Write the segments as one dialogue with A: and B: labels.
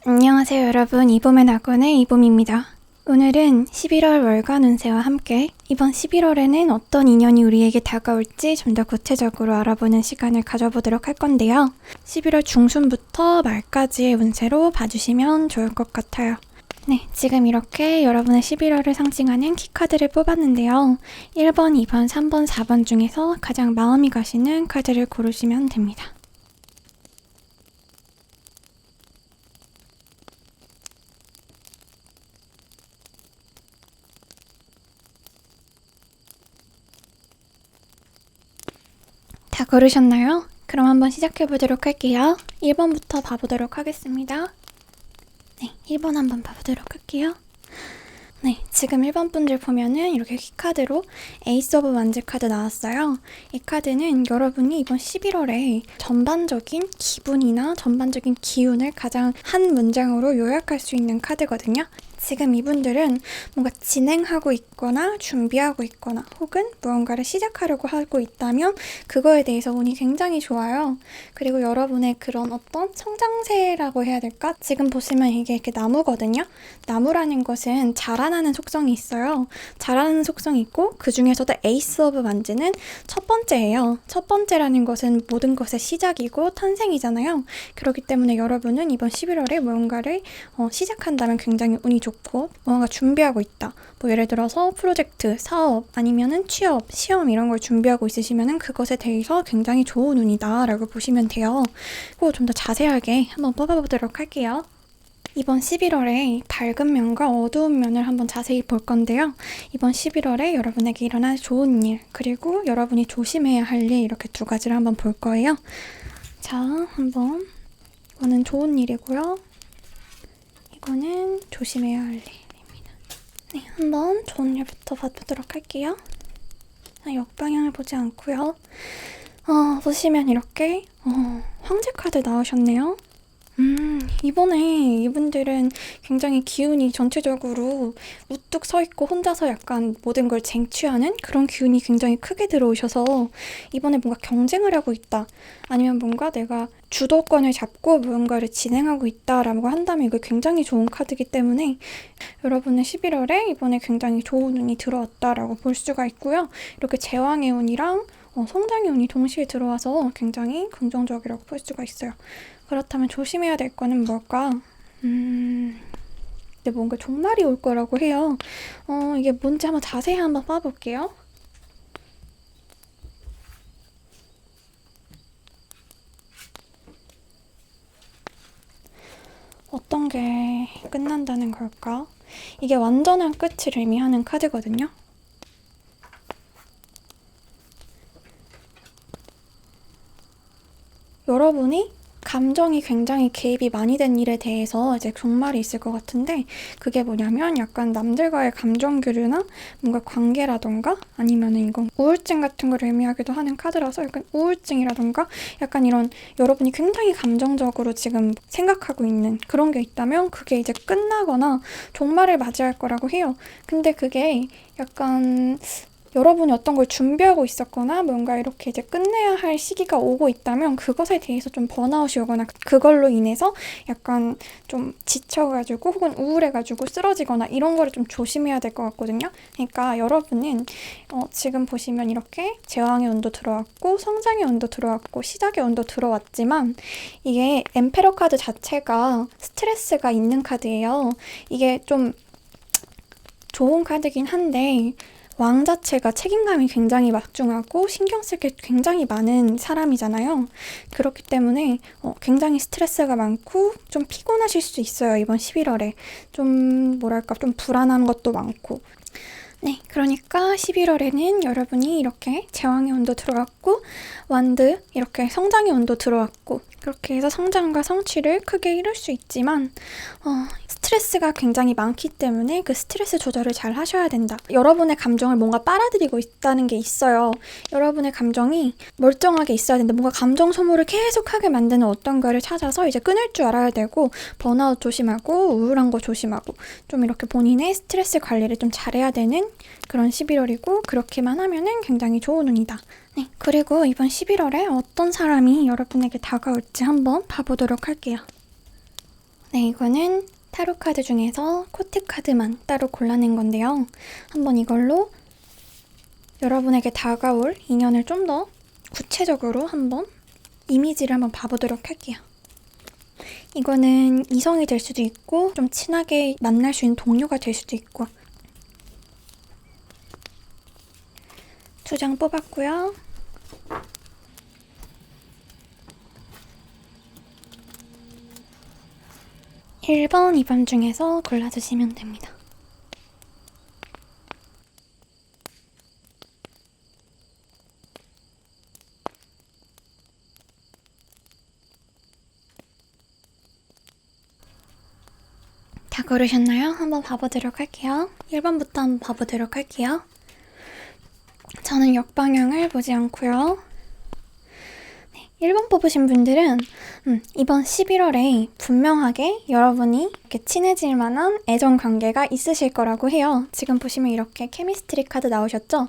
A: 안녕하세요 여러분, 이봄의 낙원의 이봄입니다. 오늘은 11월 월간 운세와 함께 이번 11월에는 어떤 인연이 우리에게 다가올지 좀 더 구체적으로 알아보는 시간을 가져보도록 할 건데요. 11월 중순부터 말까지의 운세로 봐주시면 좋을 것 같아요. 네, 지금 이렇게 여러분의 11월을 상징하는 키카드를 뽑았는데요. 1번, 2번, 3번, 4번 중에서 가장 마음이 가시는 카드를 고르시면 됩니다. 다 고르셨나요? 그럼 한번 시작해보도록 할게요. 1번부터 봐보도록 하겠습니다. 네, 1번 한번 봐보도록 할게요. 네, 지금 1번 분들 보면은 이렇게 키카드로 에이스 오브 완즈 카드 나왔어요. 이 카드는 여러분이 이번 11월에 전반적인 기분이나 전반적인 기운을 가장 한 문장으로 요약할 수 있는 카드거든요. 지금 이분들은 뭔가 진행하고 있거나 준비하고 있거나 혹은 무언가를 시작하려고 하고 있다면 그거에 대해서 운이 굉장히 좋아요. 그리고 여러분의 그런 어떤 성장세라고 해야 될까? 지금 보시면 이게 이렇게 나무거든요. 나무라는 것은 자라나는 속성이 있어요. 자라나는 속성이 있고 그 중에서도 에이스 오브 완즈는 첫 번째예요. 첫 번째라는 것은 모든 것의 시작이고 탄생이잖아요. 그렇기 때문에 여러분은 이번 11월에 무언가를 시작한다면 굉장히 운이 좋고 뭔가 준비하고 있다. 뭐 예를 들어서 프로젝트, 사업, 아니면은 취업, 시험 이런 걸 준비하고 있으시면은 그것에 대해서 굉장히 좋은 운이다 라고 보시면 돼요. 그리고 좀 더 자세하게 한번 뽑아보도록 할게요. 이번 11월에 밝은 면과 어두운 면을 한번 자세히 볼 건데요. 이번 11월에 여러분에게 일어날 좋은 일, 그리고 여러분이 조심해야 할 일, 이렇게 두 가지를 한번 볼 거예요. 자, 한번 이거는 좋은 일이고요. 이거는 조심해야 할 일입니다. 네, 한번 좋은 일부터 봐보도록 할게요. 역방향을 보지 않고요. 보시면 이렇게 황제 카드 나오셨네요. 이번에 이분들은 굉장히 기운이 전체적으로 우뚝 서 있고 혼자서 약간 모든 걸 쟁취하는 그런 기운이 굉장히 크게 들어오셔서 이번에 뭔가 경쟁을 하고 있다. 아니면 뭔가 내가 주도권을 잡고 무언가를 진행하고 있다라고 한다면 이거 굉장히 좋은 카드이기 때문에 여러분의 11월에 이번에 굉장히 좋은 운이 들어왔다라고 볼 수가 있고요. 이렇게 제왕의 운이랑 성장의 운이 동시에 들어와서 굉장히 긍정적이라고 볼 수가 있어요. 그렇다면 조심해야 될 거는 뭘까? 근데 뭔가 종말이 올 거라고 해요. 이게 뭔지 한번 자세히 한번 봐볼게요. 어떤 게 끝난다는 걸까? 이게 완전한 끝을 의미하는 카드거든요. 여러분이 감정이 굉장히 개입이 많이 된 일에 대해서 이제 종말이 있을 것 같은데 그게 뭐냐면 약간 남들과의 감정 교류나 뭔가 관계라던가 아니면은 이건 우울증 같은 걸 의미하기도 하는 카드라서 약간 우울증이라던가 약간 이런 여러분이 굉장히 감정적으로 지금 생각하고 있는 그런 게 있다면 그게 이제 끝나거나 종말을 맞이할 거라고 해요. 근데 그게 약간 여러분이 어떤 걸 준비하고 있었거나 뭔가 이렇게 이제 끝내야 할 시기가 오고 있다면 그것에 대해서 좀 번아웃이 오거나 그걸로 인해서 약간 좀 지쳐가지고 혹은 우울해가지고 쓰러지거나 이런 거를 좀 조심해야 될 것 같거든요. 그러니까 여러분은 지금 보시면 이렇게 제왕의 운도 들어왔고 성장의 운도 들어왔고 시작의 운도 들어왔지만 이게 엠페러 카드 자체가 스트레스가 있는 카드예요. 이게 좀 좋은 카드긴 한데 왕 자체가 책임감이 굉장히 막중하고 신경 쓸 게 굉장히 많은 사람이잖아요. 그렇기 때문에 굉장히 스트레스가 많고 좀 피곤하실 수 있어요. 이번 11월에. 좀 뭐랄까 좀 불안한 것도 많고. 네, 그러니까 11월에는 여러분이 이렇게 제왕의 운도 들어왔고 완드 이렇게 성장의 운도 들어왔고 그렇게 해서 성장과 성취를 크게 이룰 수 있지만 스트레스가 굉장히 많기 때문에 그 스트레스 조절을 잘 하셔야 된다. 여러분의 감정을 뭔가 빨아들이고 있다는 게 있어요. 여러분의 감정이 멀쩡하게 있어야 된다. 뭔가 감정 소모를 계속하게 만드는 어떤 거를 찾아서 이제 끊을 줄 알아야 되고 번아웃 조심하고 우울한 거 조심하고 좀 이렇게 본인의 스트레스 관리를 좀 잘해야 되는 그런 11월이고 그렇게만 하면은 굉장히 좋은 운이다. 네, 그리고 이번 11월에 어떤 사람이 여러분에게 다가올지 한번 봐보도록 할게요. 네, 이거는 타로 카드 중에서 코트 카드만 따로 골라낸 건데요. 한번 이걸로 여러분에게 다가올 인연을 좀 더 구체적으로 한번 이미지를 한번 봐보도록 할게요. 이거는 이성이 될 수도 있고 좀 친하게 만날 수 있는 동료가 될 수도 있고. 2장 뽑았고요. 1번, 2번 중에서 골라주시면 됩니다. 다 고르셨나요? 한번 봐보도록 할게요. 1번부터 한번 봐보도록 할게요. 저는 역방향을 보지 않고요. 1번 뽑으신 분들은 이번 11월에 분명하게 여러분이 이렇게 친해질 만한 애정 관계가 있으실 거라고 해요. 지금 보시면 이렇게 케미스트리 카드 나오셨죠?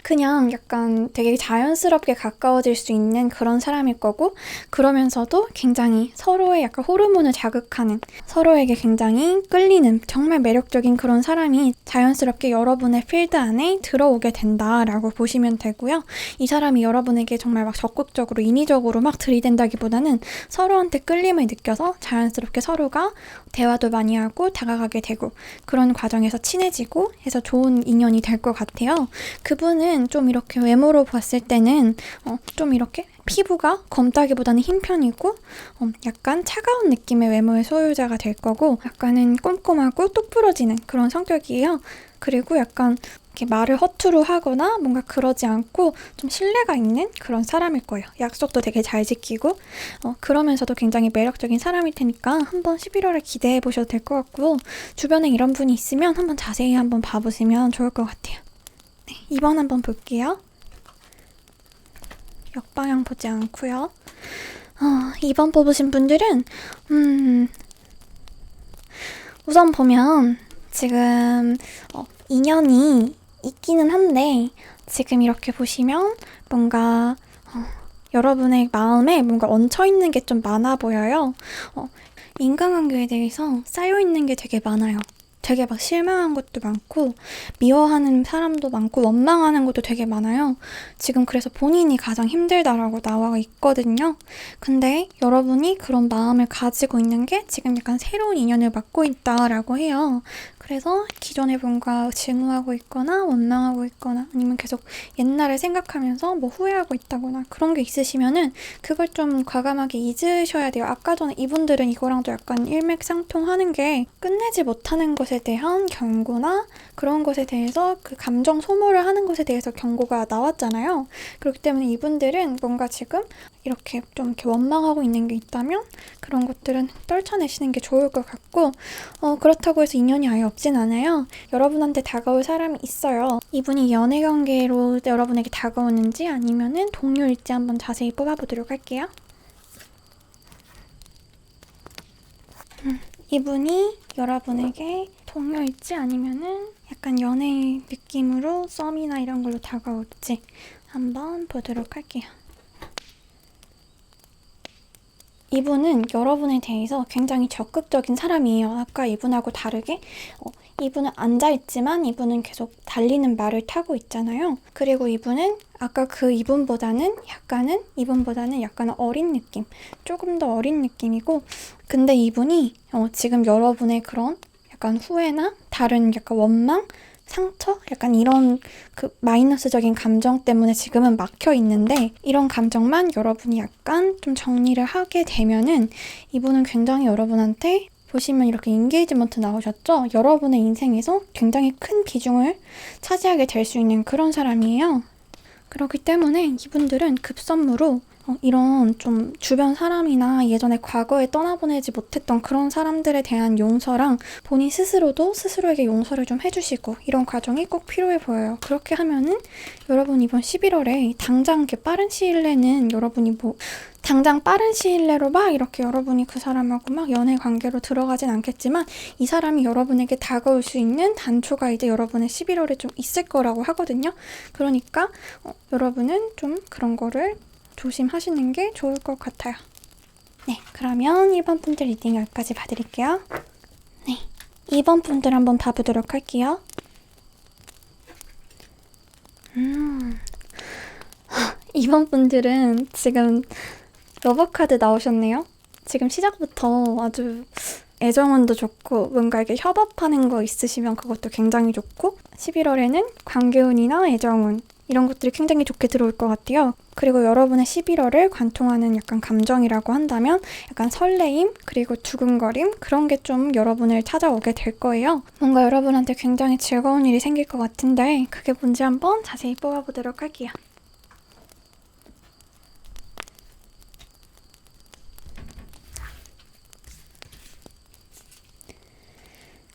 A: 그냥 약간 되게 자연스럽게 가까워질 수 있는 그런 사람일 거고, 그러면서도 굉장히 서로의 약간 호르몬을 자극하는, 서로에게 굉장히 끌리는 정말 매력적인 그런 사람이 자연스럽게 여러분의 필드 안에 들어오게 된다라고 보시면 되고요. 이 사람이 여러분에게 정말 막 적극적으로 인위적으로 막 들이댄다기보다는 서로한테 끌림을 느껴서 자연스럽게 서로가 대화도 많이 하고 다가가게 되고, 그런 과정에서 친해지고 해서 좋은 인연이 될 것 같아요. 그분은 좀 이렇게 외모로 봤을 때는 좀 이렇게 피부가 검다기보다는 흰 편이고 약간 차가운 느낌의 외모의 소유자가 될 거고, 약간은 꼼꼼하고 똑부러지는 그런 성격이에요. 그리고 약간 이렇게 말을 허투루 하거나 뭔가 그러지 않고 좀 신뢰가 있는 그런 사람일 거예요. 약속도 되게 잘 지키고 그러면서도 굉장히 매력적인 사람일 테니까 한번 11월에 기대해 보셔도 될 것 같고, 주변에 이런 분이 있으면 한번 자세히 한번 봐보시면 좋을 것 같아요. 네, 2번 한번 볼게요. 역방향 보지 않고요. 2번 뽑으신 분들은 우선 보면 지금 인연이 있기는 한데, 지금 이렇게 보시면 뭔가 여러분의 마음에 뭔가 얹혀있는 게 좀 많아 보여요. 인간관계에 대해서 쌓여있는 게 되게 많아요. 되게 막 실망한 것도 많고 미워하는 사람도 많고 원망하는 것도 되게 많아요. 지금 그래서 본인이 가장 힘들다라고 나와 있거든요. 근데 여러분이 그런 마음을 가지고 있는 게 지금 약간 새로운 인연을 맡고 있다라고 해요. 그래서 기존에 뭔가 증오하고 있거나 원망하고 있거나 아니면 계속 옛날을 생각하면서 뭐 후회하고 있다거나 그런 게 있으시면은 그걸 좀 과감하게 잊으셔야 돼요. 아까 전에 이분들은 이거랑도 약간 일맥상통하는 게, 끝내지 못하는 것에 대한 경고나 그런 것에 대해서 그 감정 소모를 하는 것에 대해서 경고가 나왔잖아요. 그렇기 때문에 이분들은 뭔가 지금 이렇게 좀 이렇게 원망하고 있는 게 있다면 그런 것들은 떨쳐내시는 게 좋을 것 같고, 그렇다고 해서 인연이 아예 없진 않아요. 여러분한테 다가올 사람이 있어요. 이분이 연애 관계로 여러분에게 다가오는지 아니면은 동료일지 한번 자세히 뽑아보도록 할게요. 이분이 여러분에게 동료일지 아니면은 약간 연애 느낌으로 썸이나 이런 걸로 다가올지 한번 보도록 할게요. 이분은 여러분에 대해서 굉장히 적극적인 사람이에요. 아까 이분하고 다르게 이분은 앉아있지만 이분은 계속 달리는 말을 타고 있잖아요. 그리고 이분은 아까 그 이분보다는 약간 어린 느낌, 조금 더 어린 느낌이고, 근데 이분이 지금 여러분의 그런 약간 후회나 다른 약간 원망, 상처? 약간 이런 그 마이너스적인 감정 때문에 지금은 막혀 있는데, 이런 감정만 여러분이 약간 좀 정리를 하게 되면은 이분은 굉장히 여러분한테, 보시면 이렇게 인게이지먼트 나오셨죠? 여러분의 인생에서 굉장히 큰 비중을 차지하게 될 수 있는 그런 사람이에요. 그렇기 때문에 이분들은 급선무로 이런 좀 주변 사람이나 예전에 과거에 떠나보내지 못했던 그런 사람들에 대한 용서랑 본인 스스로도 스스로에게 용서를 좀 해주시고, 이런 과정이 꼭 필요해 보여요. 그렇게 하면은 여러분 이번 11월에 당장 이렇게 빠른 시일 내는 여러분이 당장 빠른 시일 내로 막 이렇게 여러분이 그 사람하고 막 연애 관계로 들어가진 않겠지만, 이 사람이 여러분에게 다가올 수 있는 단초가 이제 여러분의 11월에 좀 있을 거라고 하거든요. 그러니까 여러분은 좀 그런 거를 조심하시는 게 좋을 것 같아요. 네, 그러면 1번 분들 리딩 여기까지 봐드릴게요. 네, 2번 분들 한번 봐보도록 할게요. 2번 분들은 지금 러버카드 나오셨네요. 지금 시작부터 아주 애정운도 좋고 뭔가 이렇게 협업하는 거 있으시면 그것도 굉장히 좋고 11월에는 관계운이나 애정운 이런 것들이 굉장히 좋게 들어올 것 같아요. 그리고 여러분의 11월을 관통하는 약간 감정이라고 한다면 약간 설레임 그리고 두근거림 그런 게 좀 여러분을 찾아오게 될 거예요. 뭔가 여러분한테 굉장히 즐거운 일이 생길 것 같은데 그게 뭔지 한번 자세히 뽑아보도록 할게요.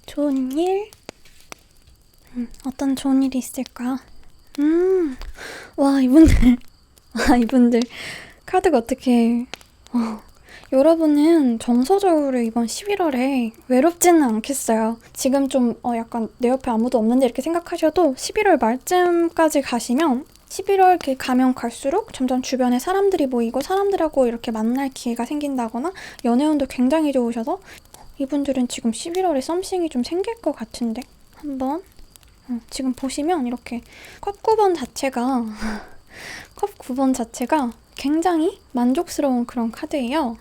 A: 좋은 일? 어떤 좋은 일이 있을까? 와, 이분들 카드가 어떻게 여러분은 정서적으로 이번 11월에 외롭지는 않겠어요. 지금 좀 약간 내 옆에 아무도 없는데 이렇게 생각하셔도 11월 말쯤까지 가시면 11월 이렇게 가면 갈수록 점점 주변에 사람들이 모이고 사람들하고 이렇게 만날 기회가 생긴다거나 연애운도 굉장히 좋으셔서 이분들은 지금 11월에 썸씽이 좀 생길 것 같은데 한번 지금 보시면 이렇게 컵 9번 자체가 컵 9번 자체가 굉장히 만족스러운 그런 카드예요.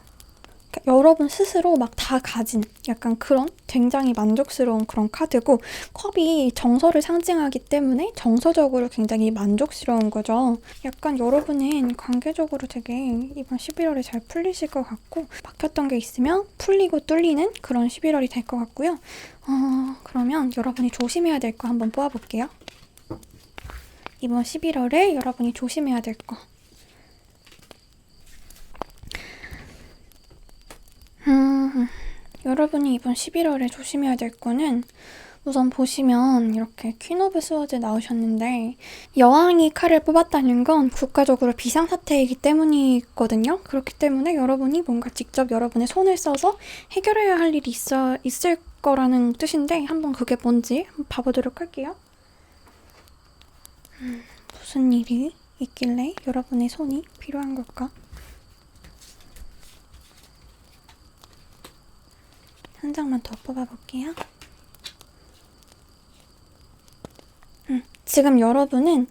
A: 그러니까 여러분 스스로 막 다 가진 약간 그런 굉장히 만족스러운 그런 카드고 컵이 정서를 상징하기 때문에 정서적으로 굉장히 만족스러운 거죠. 약간 여러분은 관계적으로 되게 이번 11월에 잘 풀리실 것 같고 막혔던 게 있으면 풀리고 뚫리는 그런 11월이 될 것 같고요. 그러면 여러분이 조심해야 될 거 한번 뽑아볼게요. 이번 11월에 여러분이 조심해야 될 거. 여러분이 이번 11월에 조심해야 될 거는 우선 보시면 이렇게 퀸 오브 스워드 나오셨는데 여왕이 칼을 뽑았다는 건 국가적으로 비상사태이기 때문이거든요. 그렇기 때문에 여러분이 뭔가 직접 여러분의 손을 써서 해결해야 할 일이 있을 거라는 뜻인데 한번 그게 뭔지 한번 봐보도록 할게요. 무슨 일이 있길래 여러분의 손이 필요한 걸까? 한 장만 더 뽑아볼게요. 지금 여러분은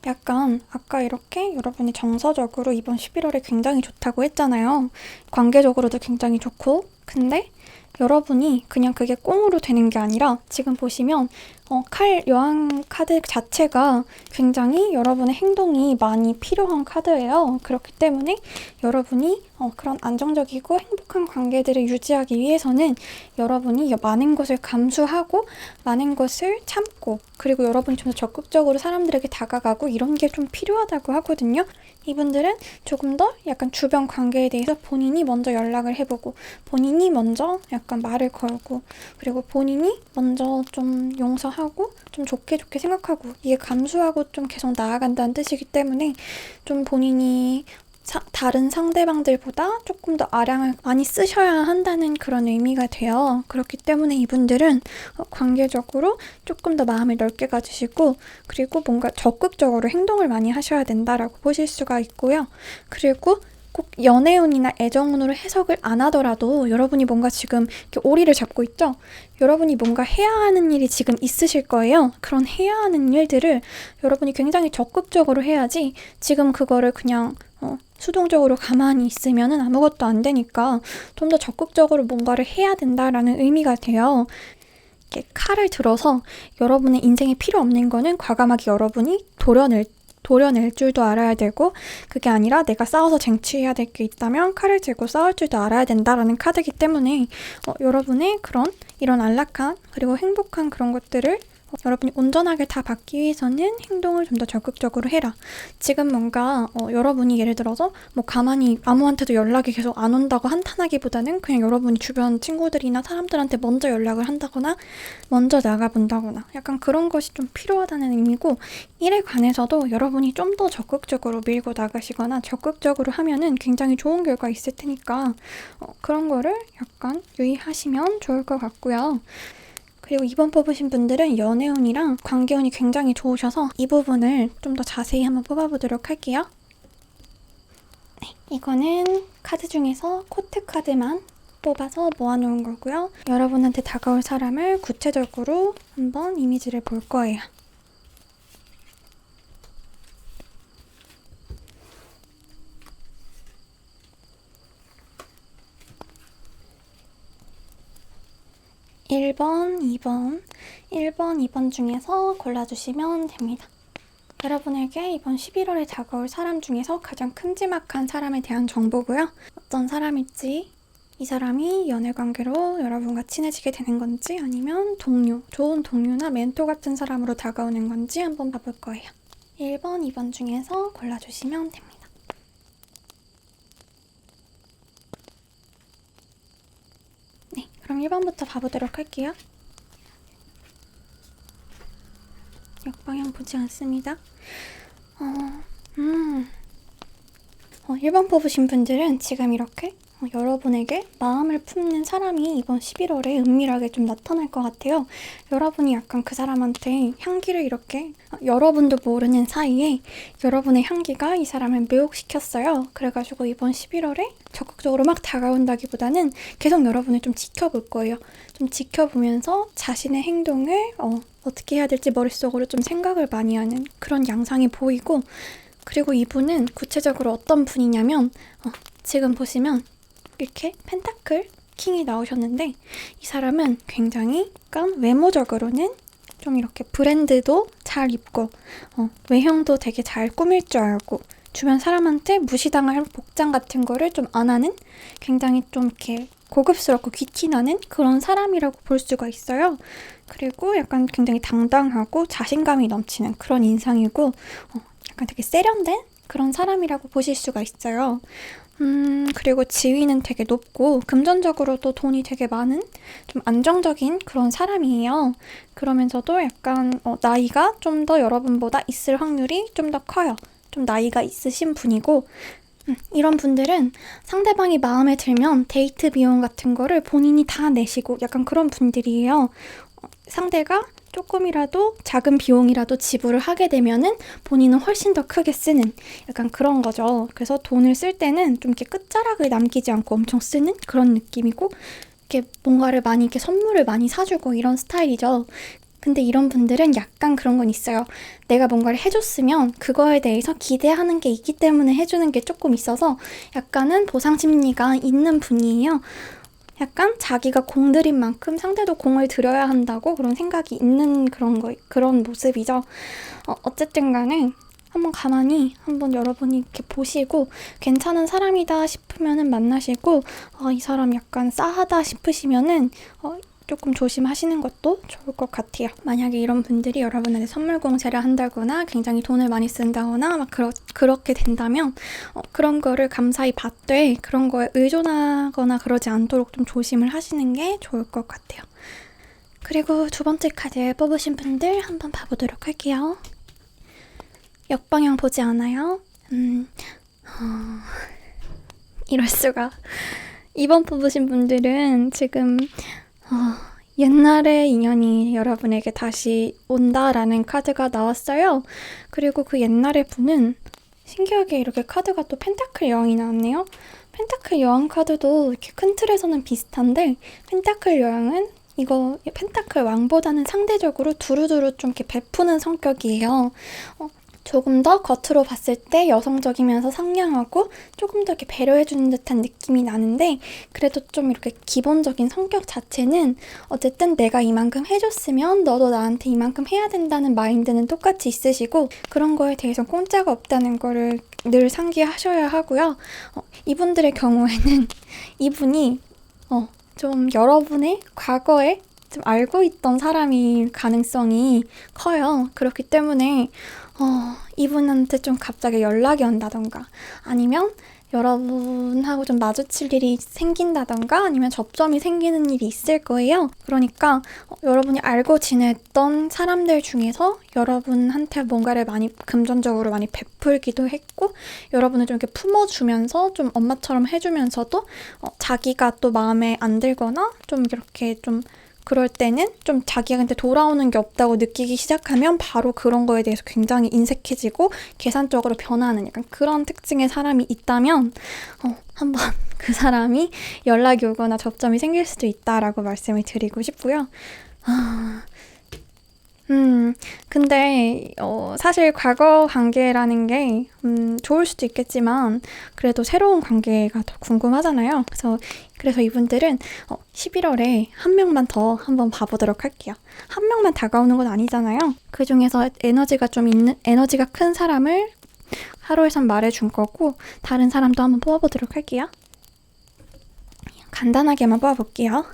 A: 약간 아까 이렇게 여러분이 정서적으로 이번 11월에 굉장히 좋다고 했잖아요. 관계적으로도 굉장히 좋고 근데 여러분이 그냥 그게 꽁으로 되는 게 아니라 지금 보시면 여왕 카드 자체가 굉장히 여러분의 행동이 많이 필요한 카드예요. 그렇기 때문에 여러분이 그런 안정적이고 행복한 관계들을 유지하기 위해서는 여러분이 많은 것을 감수하고 많은 것을 참고 그리고 여러분이 좀 더 적극적으로 사람들에게 다가가고 이런 게 좀 필요하다고 하거든요. 이분들은 조금 더 약간 주변 관계에 대해서 본인이 먼저 연락을 해보고 본인이 먼저 약간 말을 걸고 그리고 본인이 먼저 좀 용서하고 좀 좋게 생각하고 이게 감수하고 좀 계속 나아간다는 뜻이기 때문에 좀 본인이 다른 상대방들보다 조금 더 아량을 많이 쓰셔야 한다는 그런 의미가 돼요. 그렇기 때문에 이분들은 관계적으로 조금 더 마음을 넓게 가지시고 그리고 뭔가 적극적으로 행동을 많이 하셔야 된다라고 보실 수가 있고요. 그리고 꼭 연애운이나 애정운으로 해석을 안 하더라도 여러분이 뭔가 지금 이렇게 오리를 잡고 있죠? 여러분이 뭔가 해야 하는 일이 지금 있으실 거예요. 그런 해야 하는 일들을 여러분이 굉장히 적극적으로 해야지 지금 그거를 그냥 수동적으로 가만히 있으면은 아무것도 안 되니까 좀 더 적극적으로 뭔가를 해야 된다라는 의미가 돼요. 이렇게 칼을 들어서 여러분의 인생에 필요 없는 거는 과감하게 여러분이 도려낼 줄도 알아야 되고 그게 아니라 내가 싸워서 쟁취해야 될 게 있다면 칼을 들고 싸울 줄도 알아야 된다라는 카드이기 때문에 여러분의 이런 안락한 그리고 행복한 그런 것들을 여러분이 온전하게 다 받기 위해서는 행동을 좀 더 적극적으로 해라. 지금 뭔가 여러분이 예를 들어서 뭐 가만히 아무한테도 연락이 계속 안 온다고 한탄하기보다는 그냥 여러분이 주변 친구들이나 사람들한테 먼저 연락을 한다거나 먼저 나가본다거나 약간 그런 것이 좀 필요하다는 의미고 일에 관해서도 여러분이 좀 더 적극적으로 밀고 나가시거나 적극적으로 하면은 굉장히 좋은 결과 있을 테니까 그런 거를 약간 유의하시면 좋을 것 같고요. 그리고 2번 뽑으신 분들은 연애운이랑 관계운이 굉장히 좋으셔서 이 부분을 좀 더 자세히 한번 뽑아보도록 할게요. 이거는 카드 중에서 코트 카드만 뽑아서 모아놓은 거고요. 여러분한테 다가올 사람을 구체적으로 한번 이미지를 볼 거예요. (1번) (2번) 1번, 2번 중에서 골라주시면 됩니다. 여러분에게 이번 11월에 다가올 사람 중에서 가장 큼지막한 사람에 대한 정보고요. 어떤 사람일지, 이 사람이 연애관계로 여러분과 친해지게 되는 건지 아니면 동료, 좋은 동료나 멘토 같은 사람으로 다가오는 건지 한번 봐볼 거예요. 1번, 2번 중에서 골라주시면 됩니다. 네, 그럼 1번부터 봐보도록 할게요. 역방향 보지 않습니다. 1번 뽑으신 분들은 지금 이렇게 여러분에게 마음을 품는 사람이 이번 11월에 은밀하게 좀 나타날 것 같아요. 여러분이 약간 그 사람한테 향기를 이렇게 여러분도 모르는 사이에 여러분의 향기가 이 사람을 매혹시켰어요. 그래가지고 이번 11월에 적극적으로 막 다가온다기보다는 계속 여러분을 좀 지켜볼 거예요. 좀 지켜보면서 자신의 행동을 어떻게 해야 될지 머릿속으로 좀 생각을 많이 하는 그런 양상이 보이고, 그리고 이분은 구체적으로 어떤 분이냐면 지금 보시면 이렇게 펜타클 킹이 나오셨는데, 이 사람은 굉장히 약간 외모적으로는 좀 이렇게 브랜드도 잘 입고 외형도 되게 잘 꾸밀 줄 알고 주변 사람한테 무시당할 복장 같은 거를 좀 안 하는, 굉장히 좀 이렇게 고급스럽고 귀티나는 그런 사람이라고 볼 수가 있어요. 그리고 약간 굉장히 당당하고 자신감이 넘치는 그런 인상이고 약간 되게 세련된 그런 사람이라고 보실 수가 있어요. 그리고 지위는 되게 높고 금전적으로도 돈이 되게 많은 좀 안정적인 그런 사람이에요. 그러면서도 약간 나이가 좀 더 여러분보다 있을 확률이 좀 더 커요. 좀 나이가 있으신 분이고, 이런 분들은 상대방이 마음에 들면 데이트 비용 같은 거를 본인이 다 내시고 약간 그런 분들이에요. 상대가 조금이라도 작은 비용이라도 지불을 하게 되면은 본인은 훨씬 더 크게 쓰는 약간 그런 거죠. 그래서 돈을 쓸 때는 좀 이렇게 끝자락을 남기지 않고 엄청 쓰는 그런 느낌이고, 이렇게 뭔가를 많이 이렇게 선물을 많이 사주고 이런 스타일이죠. 근데 이런 분들은 약간 그런 건 있어요. 내가 뭔가를 해줬으면 그거에 대해서 기대하는 게 있기 때문에 해주는 게 조금 있어서 약간은 보상 심리가 있는 분이에요. 약간 자기가 공들인 만큼 상대도 공을 들여야 한다고 그런 생각이 있는 그런 모습이죠. 어쨌든 간에 한번 가만히 한번 여러분이 이렇게 보시고 괜찮은 사람이다 싶으면은 만나시고, 이 사람 약간 싸하다 싶으시면은 조금 조심하시는 것도 좋을 것 같아요. 만약에 이런 분들이 여러분한테 선물 공세를 한다거나 굉장히 돈을 많이 쓴다거나 막 그렇게 된다면 그런 거를 감사히 받되 그런 거에 의존하거나 그러지 않도록 좀 조심을 하시는 게 좋을 것 같아요. 그리고 두 번째 카드 뽑으신 분들 한번 봐보도록 할게요. 역방향 보지 않아요? 이럴 수가. 2번 뽑으신 분들은 지금 옛날의 인연이 여러분에게 다시 온다라는 카드가 나왔어요. 그리고 그 옛날의 분은 신기하게 이렇게 카드가 또 펜타클 여왕이 나왔네요. 펜타클 여왕 카드도 이렇게 큰 틀에서는 비슷한데, 펜타클 여왕은 이거 펜타클 왕보다는 상대적으로 두루두루 좀 이렇게 베푸는 성격이에요. 조금 더 겉으로 봤을 때 여성적이면서 상냥하고 조금 더 이렇게 배려해주는 듯한 느낌이 나는데, 그래도 좀 이렇게 기본적인 성격 자체는 어쨌든 내가 이만큼 해줬으면 너도 나한테 이만큼 해야 된다는 마인드는 똑같이 있으시고, 그런 거에 대해서 공짜가 없다는 거를 늘 상기하셔야 하고요. 이분들의 경우에는 이분이 좀 여러분의 과거에 좀 알고 있던 사람일 가능성이 커요. 그렇기 때문에 이분한테 좀 갑자기 연락이 온다던가 아니면 여러분하고 좀 마주칠 일이 생긴다던가 아니면 접점이 생기는 일이 있을 거예요. 그러니까 여러분이 알고 지냈던 사람들 중에서 여러분한테 뭔가를 많이 금전적으로 많이 베풀기도 했고, 여러분을 좀 이렇게 품어주면서 좀 엄마처럼 해주면서도 자기가 또 마음에 안 들거나 좀 이렇게 좀 그럴 때는 좀 자기한테 돌아오는 게 없다고 느끼기 시작하면 바로 그런 거에 대해서 굉장히 인색해지고 계산적으로 변하는 약간 그런 특징의 사람이 있다면 한번 그 사람이 연락이 오거나 접점이 생길 수도 있다라고 말씀을 드리고 싶고요. 근데 사실 과거 관계라는 게 좋을 수도 있겠지만 그래도 새로운 관계가 더 궁금하잖아요. 그래서 이분들은 11월에 한 명만 더 한번 봐보도록 할게요. 한 명만 다가오는 건 아니잖아요. 그 중에서 에너지가 큰 사람을 하루에선 말해준 거고 다른 사람도 한번 뽑아보도록 할게요. 간단하게만 뽑아볼게요.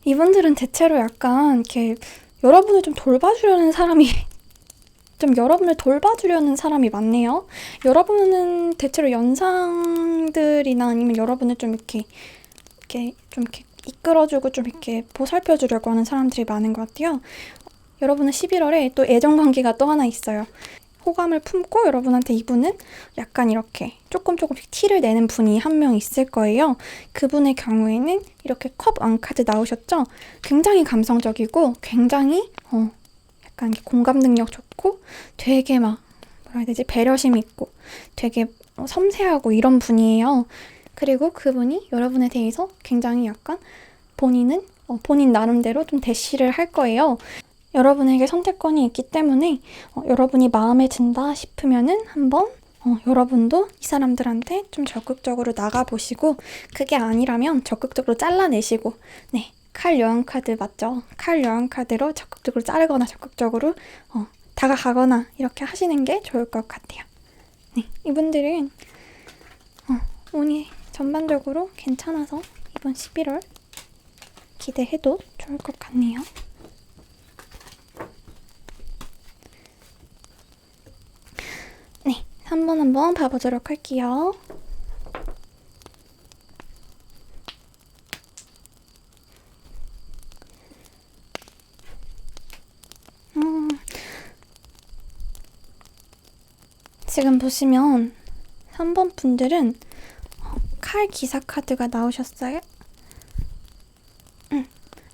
A: 이분들은 대체로 약간 이렇게 여러분을 좀 돌봐주려는 사람이 많네요. 여러분은 대체로 연상들이나 아니면 여러분을 좀 이렇게 이끌어주고 좀 이렇게 보살펴주려고 하는 사람들이 많은 것 같아요. 여러분은 11월에 또 애정관계가 또 하나 있어요. 호감을 품고 여러분한테 이분은 약간 이렇게 조금씩 티를 내는 분이 한 명 있을 거예요. 그분의 경우에는 이렇게 컵 왕카드 나오셨죠? 굉장히 감성적이고 굉장히 약간 공감 능력 좋고 되게 뭐라 해야 되지? 배려심 있고 되게 섬세하고 이런 분이에요. 그리고 그분이 여러분에 대해서 굉장히 약간 본인 나름대로 좀 대시를 할 거예요. 여러분에게 선택권이 있기 때문에 여러분이 마음에 든다 싶으면은 한번 여러분도 이 사람들한테 좀 적극적으로 나가보시고 그게 아니라면 적극적으로 잘라내시고 네, 칼 여왕 카드 맞죠? 칼 여왕 카드로 적극적으로 자르거나 적극적으로 다가가거나 이렇게 하시는 게 좋을 것 같아요. 네, 이분들은 운이 전반적으로 괜찮아서 이번 11월 기대해도 좋을 것 같네요. 네, 3번 한번 봐보도록 할게요. 지금 보시면 3번 분들은 칼 기사 카드가 나오셨어요.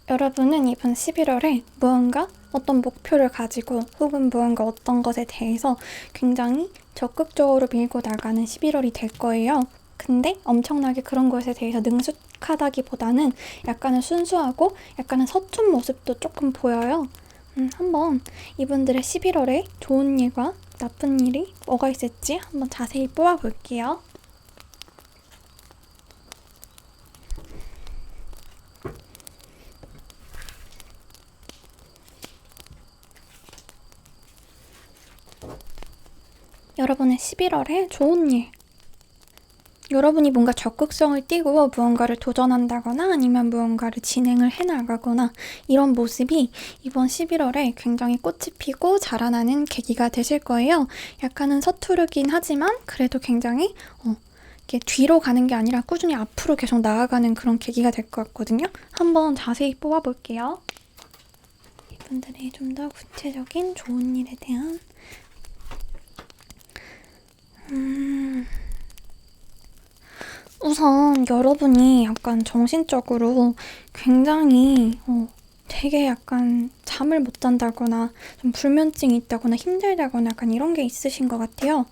A: 여러분은 이번 11월에 무언가 어떤 목표를 가지고 혹은 무언가 어떤 것에 대해서 굉장히 적극적으로 밀고 나가는 11월이 될 거예요. 근데 엄청나게 그런 것에 대해서 능숙하다기보다는 약간은 순수하고 약간은 서툰 모습도 조금 보여요. 한번 이분들의 11월에 좋은 일과 나쁜 일이 뭐가 있을지 한번 자세히 뽑아볼게요. 여러분의 11월에 좋은 일. 여러분이 뭔가 적극성을 띠고 무언가를 도전한다거나 아니면 무언가를 진행을 해나가거나 이런 모습이 이번 11월에 굉장히 꽃이 피고 자라나는 계기가 되실 거예요. 약간은 서투르긴 하지만 그래도 굉장히 이렇게 뒤로 가는 게 아니라 꾸준히 앞으로 계속 나아가는 그런 계기가 될 것 같거든요. 한번 자세히 뽑아볼게요. 이분들의 좀 더 구체적인 좋은 일에 대한 우선 여러분이 약간 정신적으로 굉장히 되게 약간 잠을 못 잔다거나 좀 불면증이 있다거나 힘들다거나 약간 이런 게 있으신 것 같아요.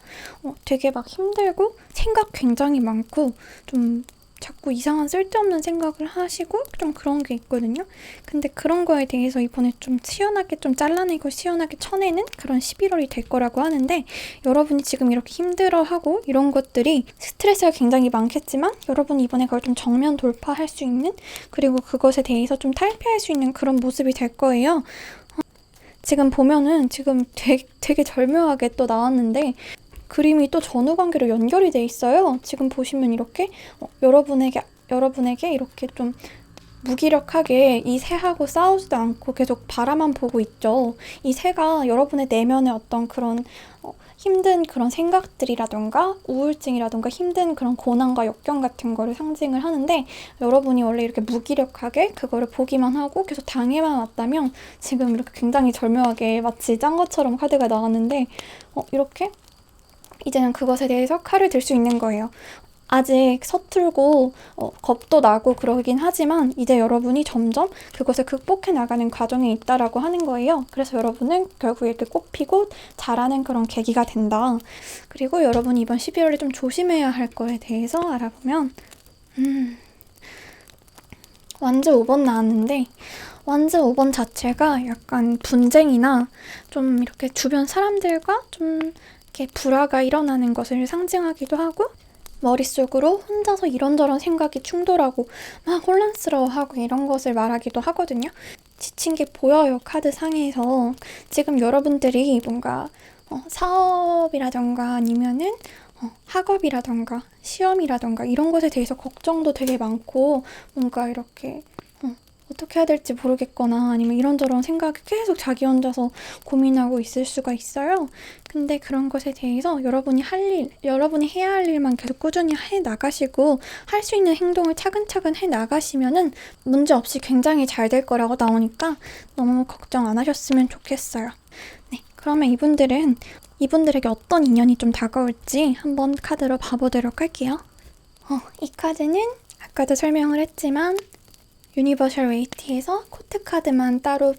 A: 되게 막 힘들고 생각 굉장히 많고 좀 자꾸 이상한 쓸데없는 생각을 하시고 좀 그런 게 있거든요. 근데 그런 거에 대해서 이번에 좀 시원하게 좀 잘라내고 시원하게 쳐내는 그런 11월이 될 거라고 하는데 여러분이 지금 이렇게 힘들어하고 이런 것들이 스트레스가 굉장히 많겠지만 여러분이 이번에 그걸 좀 정면 돌파할 수 있는 그리고 그것에 대해서 좀 탈피할 수 있는 그런 모습이 될 거예요. 지금 보면은 지금 되게 절묘하게 또 나왔는데 그림이 또 전후관계로 연결이 돼 있어요. 지금 보시면 이렇게 여러분에게 이렇게 좀 무기력하게 이 새하고 싸우지도 않고 계속 바라만 보고 있죠. 이 새가 여러분의 내면의 어떤 그런 힘든 그런 생각들이라던가 우울증이라던가 힘든 그런 고난과 역경 같은 거를 상징을 하는데, 여러분이 원래 이렇게 무기력하게 그거를 보기만 하고 계속 당해만 왔다면 지금 이렇게 굉장히 절묘하게 마치 짠 것처럼 카드가 나왔는데, 이렇게 이제는 그것에 대해서 칼을 들 수 있는 거예요. 아직 서툴고 겁도 나고 그러긴 하지만 이제 여러분이 점점 그것을 극복해 나가는 과정에 있다라고 하는 거예요. 그래서 여러분은 결국에 이렇게 꽃피고 자라는 그런 계기가 된다. 그리고 여러분이 이번 12월에 좀 조심해야 할 거에 대해서 알아보면 완즈 5번 나왔는데, 완즈 5번 자체가 약간 분쟁이나 좀 이렇게 주변 사람들과 좀 이렇게 불화가 일어나는 것을 상징하기도 하고, 머릿속으로 혼자서 이런저런 생각이 충돌하고 막 혼란스러워하고 이런 것을 말하기도 하거든요. 지친 게 보여요, 카드 상에서. 지금 여러분들이 뭔가 사업이라던가 아니면은 학업이라던가 시험이라던가 이런 것에 대해서 걱정도 되게 많고, 뭔가 이렇게 어떻게 해야 될지 모르겠거나 아니면 이런저런 생각이 계속 자기 혼자서 고민하고 있을 수가 있어요. 근데 그런 것에 대해서 여러분이 해야 할 일만 계속 꾸준히 해 나가시고 할 수 있는 행동을 차근차근 해 나가시면은 문제 없이 굉장히 잘 될 거라고 나오니까 너무 걱정 안 하셨으면 좋겠어요. 네, 그러면 이분들에게 어떤 인연이 좀 다가올지 한번 카드로 봐보도록 할게요. 이 카드는 아까도 설명을 했지만 유니버셜 웨이트에서 코트 카드만 따로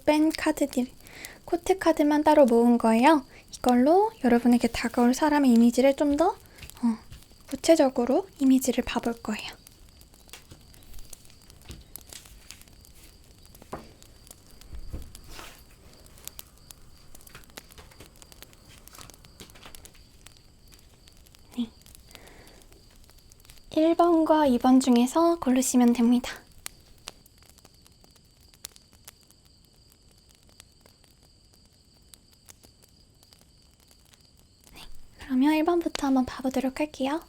A: 코트 카드만 따로 모은 거예요. 이걸로 여러분에게 다가올 사람의 이미지를 좀 더 구체적으로 이미지를 봐볼 거예요. 네. 1번과 2번 중에서 고르시면 됩니다. 그러면 1번부터 한번 봐보도록 할게요.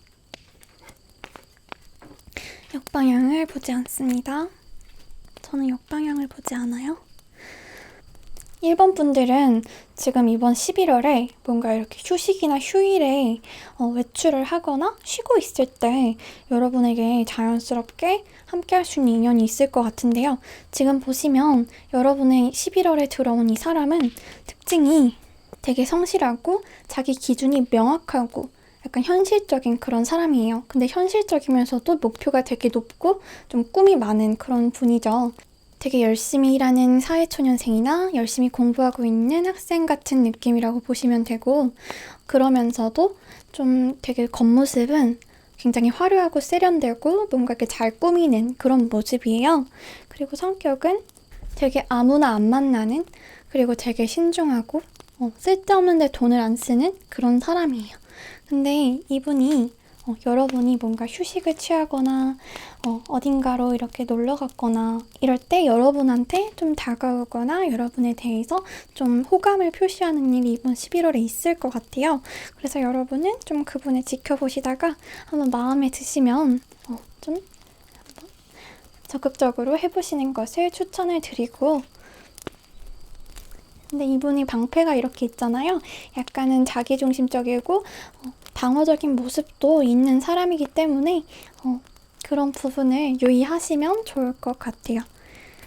A: 역방향을 보지 않습니다. 저는 역방향을 보지 않아요. 1번 분들은 지금 이번 11월에 뭔가 이렇게 휴식이나 휴일에 외출을 하거나 쉬고 있을 때 여러분에게 자연스럽게 함께 할 수 있는 인연이 있을 것 같은데요. 지금 보시면 여러분의 11월에 들어온 이 사람은 특징이 되게 성실하고 자기 기준이 명확하고 약간 현실적인 그런 사람이에요. 근데 현실적이면서도 목표가 되게 높고 좀 꿈이 많은 그런 분이죠. 되게 열심히 일하는 사회초년생이나 열심히 공부하고 있는 학생 같은 느낌이라고 보시면 되고, 그러면서도 좀 되게 겉모습은 굉장히 화려하고 세련되고 뭔가 이렇게 잘 꾸미는 그런 모습이에요. 그리고 성격은 되게 아무나 안 만나는, 그리고 되게 신중하고 쓸데없는데 돈을 안 쓰는 그런 사람이에요. 근데 이분이 여러분이 뭔가 휴식을 취하거나 어딘가로 이렇게 놀러 갔거나 이럴 때 여러분한테 좀 다가오거나 여러분에 대해서 좀 호감을 표시하는 일이 이번 11월에 있을 것 같아요. 그래서 여러분은 좀 그분을 지켜보시다가 한번 마음에 드시면 좀 한번 적극적으로 해보시는 것을 추천을 드리고, 근데 이분이 방패가 이렇게 있잖아요. 약간은 자기중심적이고 방어적인 모습도 있는 사람이기 때문에 그런 부분을 유의하시면 좋을 것 같아요.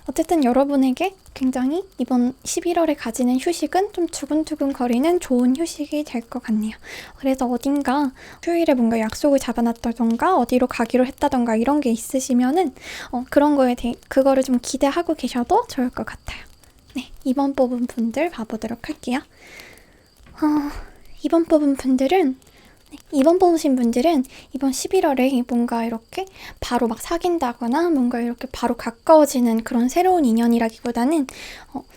A: 어쨌든 여러분에게 굉장히 이번 11월에 가지는 휴식은 좀 두근두근 거리는 좋은 휴식이 될 것 같네요. 그래서 어딘가 휴일에 뭔가 약속을 잡아놨다던가 어디로 가기로 했다던가 이런 게 있으시면은 그런 거에 대해 그거를 좀 기대하고 계셔도 좋을 것 같아요. 네, 2번 뽑은 분들 봐보도록 할게요. 2번 뽑으신 분들은 이번 11월에 뭔가 이렇게 바로 막 사귄다거나 뭔가 이렇게 바로 가까워지는 그런 새로운 인연이라기보다는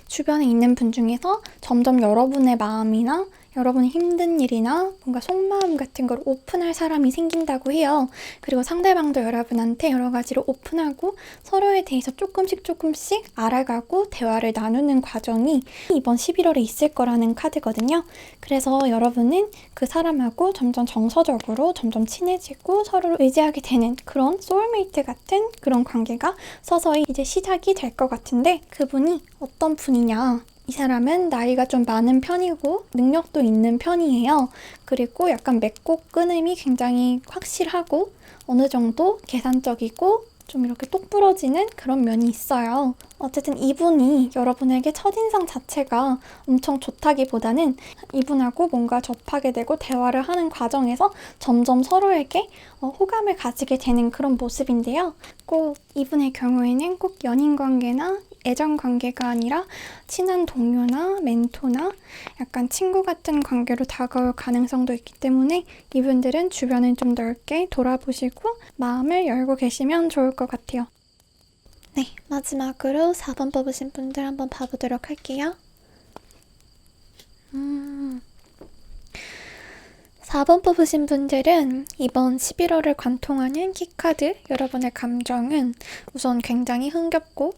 A: 주변에 있는 분 중에서 점점 여러분의 마음이나 여러분이 힘든 일이나 뭔가 속마음 같은 걸 오픈할 사람이 생긴다고 해요. 그리고 상대방도 여러분한테 여러 가지로 오픈하고 서로에 대해서 조금씩 알아가고 대화를 나누는 과정이 이번 11월에 있을 거라는 카드거든요. 그래서 여러분은 그 사람하고 점점 정서적으로 점점 친해지고 서로를 의지하게 되는 그런 소울메이트 같은 그런 관계가 서서히 이제 시작이 될 것 같은데, 그분이 어떤 분이냐? 이 사람은 나이가 좀 많은 편이고 능력도 있는 편이에요. 그리고 약간 맺고 끊음이 굉장히 확실하고 어느 정도 계산적이고 좀 이렇게 똑부러지는 그런 면이 있어요. 어쨌든 이분이 여러분에게 첫인상 자체가 엄청 좋다기보다는 이분하고 뭔가 접하게 되고 대화를 하는 과정에서 점점 서로에게 호감을 가지게 되는 그런 모습인데요. 꼭 이분의 경우에는 꼭 연인 관계나 애정 관계가 아니라 친한 동료나 멘토나 약간 친구 같은 관계로 다가올 가능성도 있기 때문에 이분들은 주변을 좀 넓게 돌아보시고 마음을 열고 계시면 좋을 것 같아요. 네, 마지막으로 4번 뽑으신 분들 한번 봐보도록 할게요. 4번 뽑으신 분들은 이번 11월을 관통하는 키카드, 여러분의 감정은 우선 굉장히 흥겹고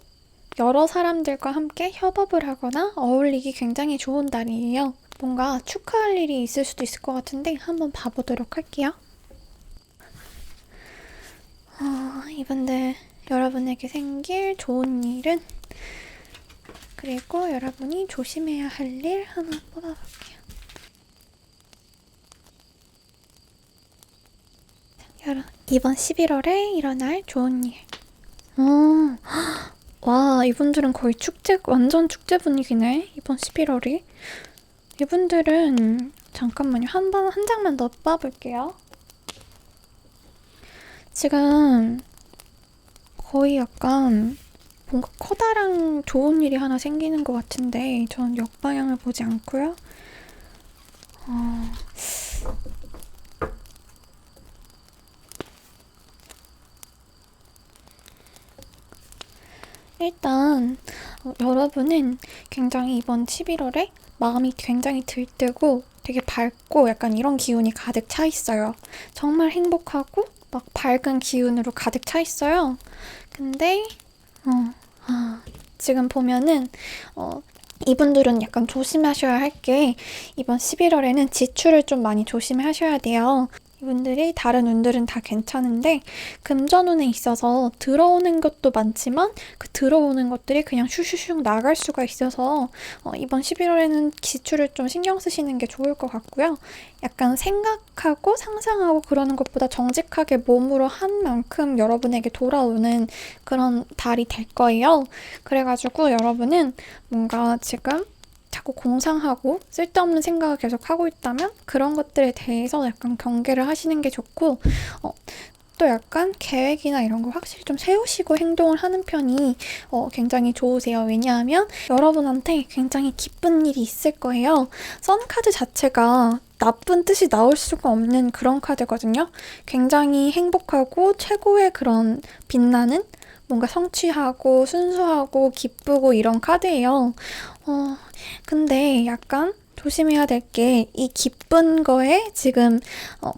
A: 여러 사람들과 함께 협업을 하거나 어울리기 굉장히 좋은 달이에요. 뭔가 축하할 일이 있을 수도 있을 것 같은데 한번 봐보도록 할게요. 이분들 여러분에게 생길 좋은 일은 그리고 여러분이 조심해야 할 일 한번 뽑아볼게요. 이번 11월에 일어날 좋은 일. 와, 이분들은 거의 완전 축제 분위기네. 이번 11월이. 이분들은 잠깐만요. 한 장만 더 뽑아볼게요. 지금 거의 약간 뭔가 커다란 좋은 일이 하나 생기는 것 같은데 전 역방향을 보지 않고요. 일단 여러분은 굉장히 이번 11월에 마음이 굉장히 들뜨고 되게 밝고 약간 이런 기운이 가득 차 있어요. 정말 행복하고 막 밝은 기운으로 가득 차 있어요. 근데 지금 보면은 이분들은 약간 조심하셔야 할 게 이번 11월에는 지출을 좀 많이 조심하셔야 돼요. 이분들이 다른 운들은 다 괜찮은데 금전운에 있어서 들어오는 것도 많지만 그 들어오는 것들이 그냥 슈슈슉 나갈 수가 있어서 이번 11월에는 지출을 좀 신경 쓰시는 게 좋을 것 같고요. 약간 생각하고 상상하고 그러는 것보다 정직하게 몸으로 한 만큼 여러분에게 돌아오는 그런 달이 될 거예요. 그래가지고 여러분은 뭔가 지금 자꾸 공상하고 쓸데없는 생각을 계속 하고 있다면 그런 것들에 대해서 약간 경계를 하시는 게 좋고 또 약간 계획이나 이런 거 확실히 좀 세우시고 행동을 하는 편이 굉장히 좋으세요. 왜냐하면 여러분한테 굉장히 기쁜 일이 있을 거예요. 선카드 자체가 나쁜 뜻이 나올 수가 없는 그런 카드거든요. 굉장히 행복하고 최고의 그런 빛나는 뭔가 성취하고 순수하고 기쁘고 이런 카드예요. 근데 약간 조심해야 될 게 이 기쁜 거에 지금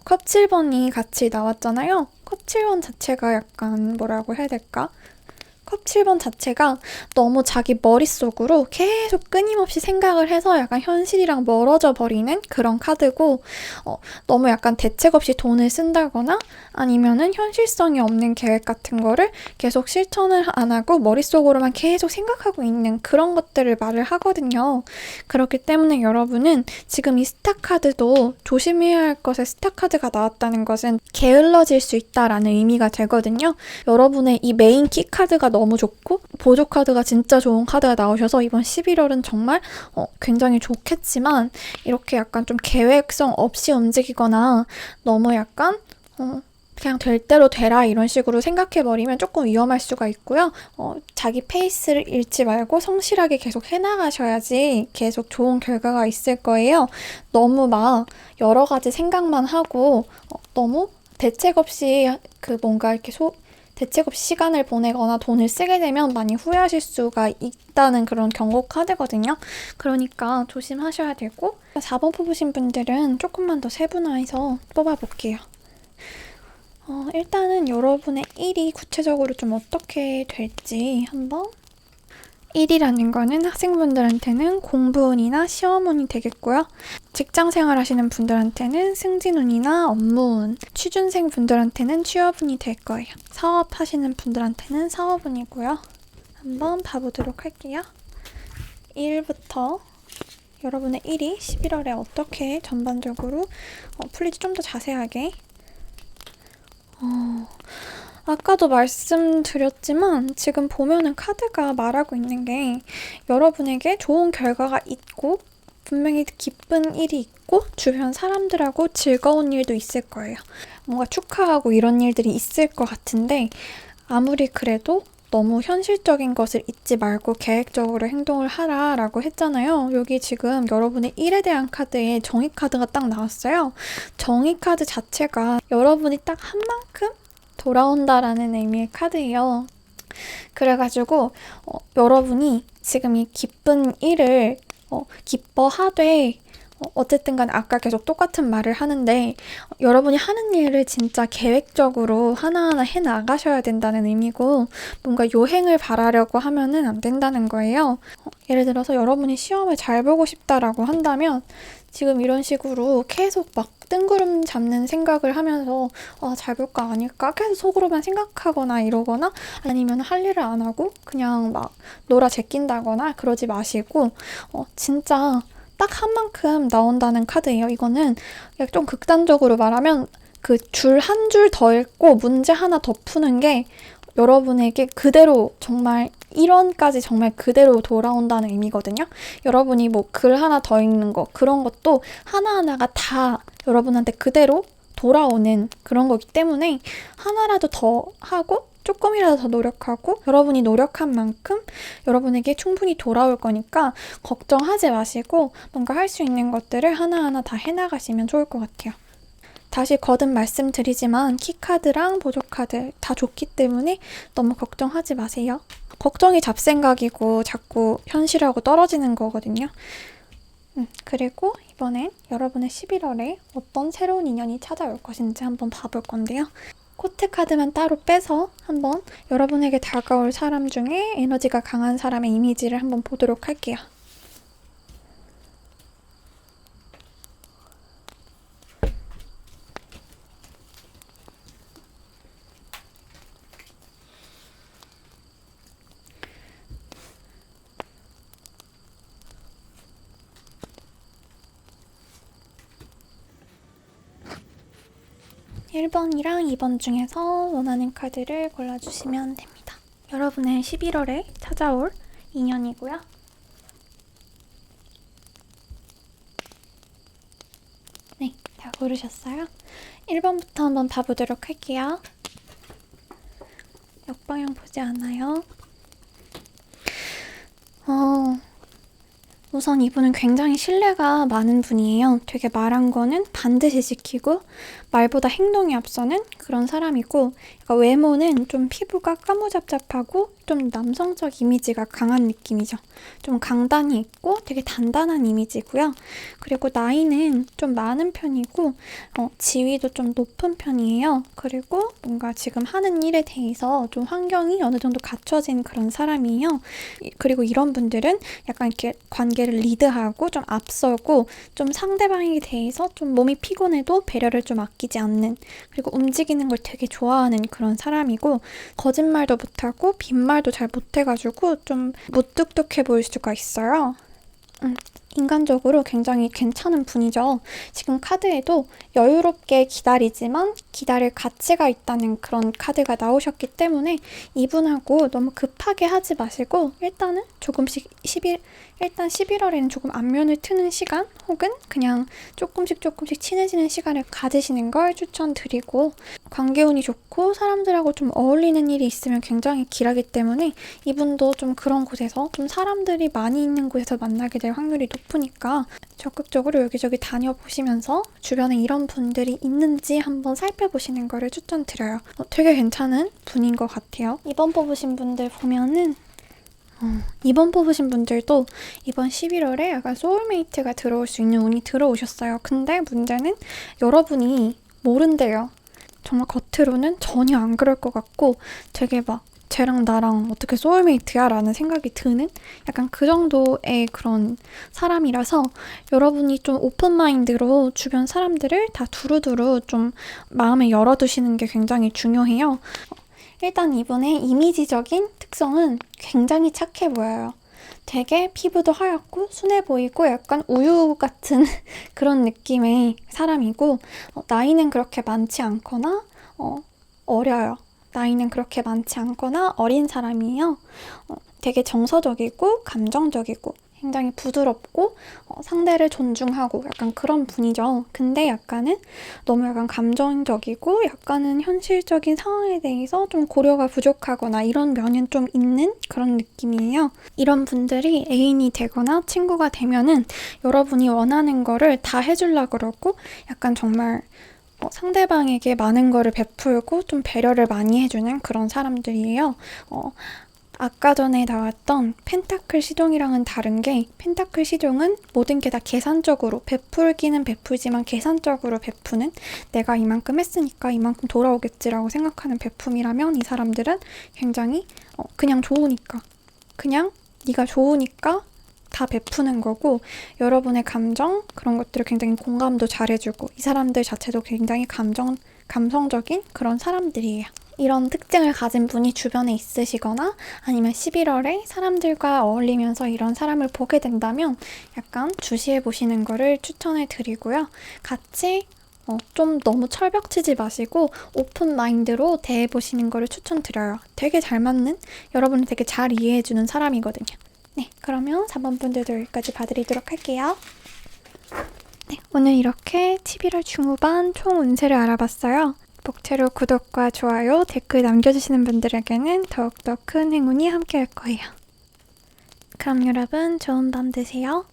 A: 컵 7번이 같이 나왔잖아요. 컵 7번 자체가 약간 뭐라고 해야 될까? 컵 7번 자체가 너무 자기 머릿속으로 계속 끊임없이 생각을 해서 약간 현실이랑 멀어져 버리는 그런 카드고 너무 약간 대책 없이 돈을 쓴다거나 아니면은 현실성이 없는 계획 같은 거를 계속 실천을 안 하고 머릿속으로만 계속 생각하고 있는 그런 것들을 말을 하거든요. 그렇기 때문에 여러분은 지금 이 스타카드도 조심해야 할 것에 스타카드가 나왔다는 것은 게을러질 수 있다라는 의미가 되거든요. 여러분의 이 메인 키카드가 너무 좋고 보조 카드가 진짜 좋은 카드가 나오셔서 이번 11월은 정말 굉장히 좋겠지만 이렇게 약간 좀 계획성 없이 움직이거나 너무 약간 그냥 될 대로 되라 이런 식으로 생각해버리면 조금 위험할 수가 있고요. 자기 페이스를 잃지 말고 성실하게 계속 해나가셔야지 계속 좋은 결과가 있을 거예요. 너무 막 여러 가지 생각만 하고 너무 대책 없이 뭔가 이렇게 대책 없이 시간을 보내거나 돈을 쓰게 되면 많이 후회하실 수가 있다는 그런 경고 카드거든요. 그러니까 조심하셔야 되고 4번 뽑으신 분들은 조금만 더 세분화해서 뽑아볼게요. 일단은 여러분의 1이 구체적으로 좀 어떻게 될지 한번 1이라는 거는 학생분들한테는 공부운이나 시험운이 되겠고요. 직장생활 하시는 분들한테는 승진운이나 업무운, 취준생 분들한테는 취업운이 될 거예요. 사업하시는 분들한테는 사업운이고요. 한번 봐보도록 할게요. 1부터 여러분의 1이 11월에 어떻게 전반적으로 풀릴지 좀 더 자세하게. 아까도 말씀드렸지만 지금 보면은 카드가 말하고 있는 게 여러분에게 좋은 결과가 있고 분명히 기쁜 일이 있고 주변 사람들하고 즐거운 일도 있을 거예요. 뭔가 축하하고 이런 일들이 있을 것 같은데 아무리 그래도 너무 현실적인 것을 잊지 말고 계획적으로 행동을 하라라고 했잖아요. 여기 지금 여러분의 일에 대한 카드에 정의 카드가 딱 나왔어요. 정의 카드 자체가 여러분이 딱 한 만큼 돌아온다라는 의미의 카드예요. 그래가지고 여러분이 지금 이 기쁜 일을 기뻐하되 어쨌든 간에 아까 계속 똑같은 말을 하는데 여러분이 하는 일을 진짜 계획적으로 하나하나 해나가셔야 된다는 의미고 뭔가 요행을 바라려고 하면은 안 된다는 거예요. 예를 들어서 여러분이 시험을 잘 보고 싶다라고 한다면 지금 이런 식으로 계속 막 뜬구름 잡는 생각을 하면서 잘 볼까 아닐까 계속 속으로만 생각하거나 이러거나 아니면 할 일을 안 하고 그냥 막 놀아 제낀다거나 그러지 마시고 진짜 딱 한 만큼 나온다는 카드예요. 이거는 좀 극단적으로 말하면 그 줄 한 줄 더 읽고 문제 하나 더 푸는 게 여러분에게 그대로 정말 1원까지 정말 그대로 돌아온다는 의미거든요. 여러분이 뭐 글 하나 더 읽는 거 그런 것도 하나하나가 다 여러분한테 그대로 돌아오는 그런 거기 때문에 하나라도 더 하고 조금이라도 더 노력하고 여러분이 노력한 만큼 여러분에게 충분히 돌아올 거니까 걱정하지 마시고 뭔가 할 수 있는 것들을 하나하나 다 해나가시면 좋을 것 같아요. 다시 거듭 말씀드리지만 키카드랑 보조카드 다 좋기 때문에 너무 걱정하지 마세요. 걱정이 잡생각이고 자꾸 현실하고 떨어지는 거거든요. 그리고 이번엔 여러분의 11월에 어떤 새로운 인연이 찾아올 것인지 한번 봐볼 건데요. 코트 카드만 따로 빼서 한번 여러분에게 다가올 사람 중에 에너지가 강한 사람의 이미지를 한번 보도록 할게요. (1번이랑) (2번) 중에서 원하는 카드를 골라주시면 됩니다. 여러분의 11월에 찾아올 인연이고요. 네, 다 고르셨어요? 1번부터 한번 봐보도록 할게요. 역방향 보지 않아요. 우선 이분은 굉장히 신뢰가 많은 분이에요. 되게 말한 거는 반드시 지키고 말보다 행동이 앞서는 그런 사람이고 외모는 좀 피부가 까무잡잡하고 좀 남성적 이미지가 강한 느낌이죠. 좀 강단이 있고 되게 단단한 이미지고요. 그리고 나이는 좀 많은 편이고 지위도 좀 높은 편이에요. 그리고 뭔가 지금 하는 일에 대해서 좀 환경이 어느 정도 갖춰진 그런 사람이에요. 그리고 이런 분들은 약간 이렇게 관계를 리드하고 좀 앞서고 좀 상대방에 대해서 좀 몸이 피곤해도 배려를 좀 아끼지 않는 그리고 움직이는 걸 되게 좋아하는 그런 사람이고 거짓말도 못하고 빈말도 잘 못해가지고 좀 무뚝뚝해 보일 수가 있어요. 인간적으로 굉장히 괜찮은 분이죠. 지금 카드에도 여유롭게 기다리지만 기다릴 가치가 있다는 그런 카드가 나오셨기 때문에 이분하고 너무 급하게 하지 마시고 일단은 조금씩 11월에는 조금 안면을 트는 시간 혹은 그냥 조금씩 친해지는 시간을 가지시는 걸 추천드리고 관계운이 좋고 사람들하고 좀 어울리는 일이 있으면 굉장히 길하기 때문에 이분도 좀 그런 곳에서 좀 사람들이 많이 있는 곳에서 만나게 될 확률이 높으니까 적극적으로 여기저기 다녀보시면서 주변에 이런 분들이 있는지 한번 살펴보시는 거를 추천드려요. 되게 괜찮은 분인 것 같아요. 2번 뽑으신 분들 보면은 2번 뽑으신 분들도 이번 11월에 약간 소울메이트가 들어올 수 있는 운이 들어오셨어요. 근데 문제는 여러분이 모른대요. 정말 겉으로는 전혀 안 그럴 것 같고 되게 막 쟤랑 나랑 어떻게 소울메이트야? 라는 생각이 드는 약간 그 정도의 그런 사람이라서 여러분이 좀 오픈마인드로 주변 사람들을 다 두루두루 좀 마음을 열어두시는 게 굉장히 중요해요. 일단 이분의 이미지적인 특성은 굉장히 착해 보여요. 되게 피부도 하얗고 순해 보이고 약간 우유 같은 그런 느낌의 사람이고 나이는 그렇게 많지 않거나 어려요. 나이는 그렇게 많지 않거나 어린 사람이에요. 되게 정서적이고 감정적이고 굉장히 부드럽고 상대를 존중하고 약간 그런 분이죠. 근데 약간은 너무 약간 감정적이고 약간은 현실적인 상황에 대해서 좀 고려가 부족하거나 이런 면은 좀 있는 그런 느낌이에요. 이런 분들이 애인이 되거나 친구가 되면은 여러분이 원하는 거를 다 해주려고 그러고 약간 정말 상대방에게 많은 거를 베풀고 좀 배려를 많이 해주는 그런 사람들이에요. 아까 전에 나왔던 펜타클 시종이랑은 다른 게 펜타클 시종은 모든 게 다 계산적으로 베풀기는 베풀지만 계산적으로 베푸는 내가 이만큼 했으니까 이만큼 돌아오겠지라고 생각하는 베품이라면 이 사람들은 굉장히 그냥 좋으니까 그냥 네가 좋으니까 다 베푸는 거고 여러분의 감정 그런 것들을 굉장히 공감도 잘해주고 이 사람들 자체도 굉장히 감성적인 그런 사람들이에요. 이런 특징을 가진 분이 주변에 있으시거나 아니면 11월에 사람들과 어울리면서 이런 사람을 보게 된다면 약간 주시해 보시는 거를 추천해 드리고요. 같이 좀 너무 철벽치지 마시고 오픈 마인드로 대해보시는 거를 추천드려요. 되게 잘 맞는, 여러분을 되게 잘 이해해주는 사람이거든요. 네, 그러면 4번 분들도 여기까지 봐드리도록 할게요. 네, 오늘 이렇게 11월 중후반 총 운세를 알아봤어요. 복채로 구독과 좋아요, 댓글 남겨주시는 분들에게는 더욱더 큰 행운이 함께할 거예요. 그럼 여러분 좋은 밤 되세요.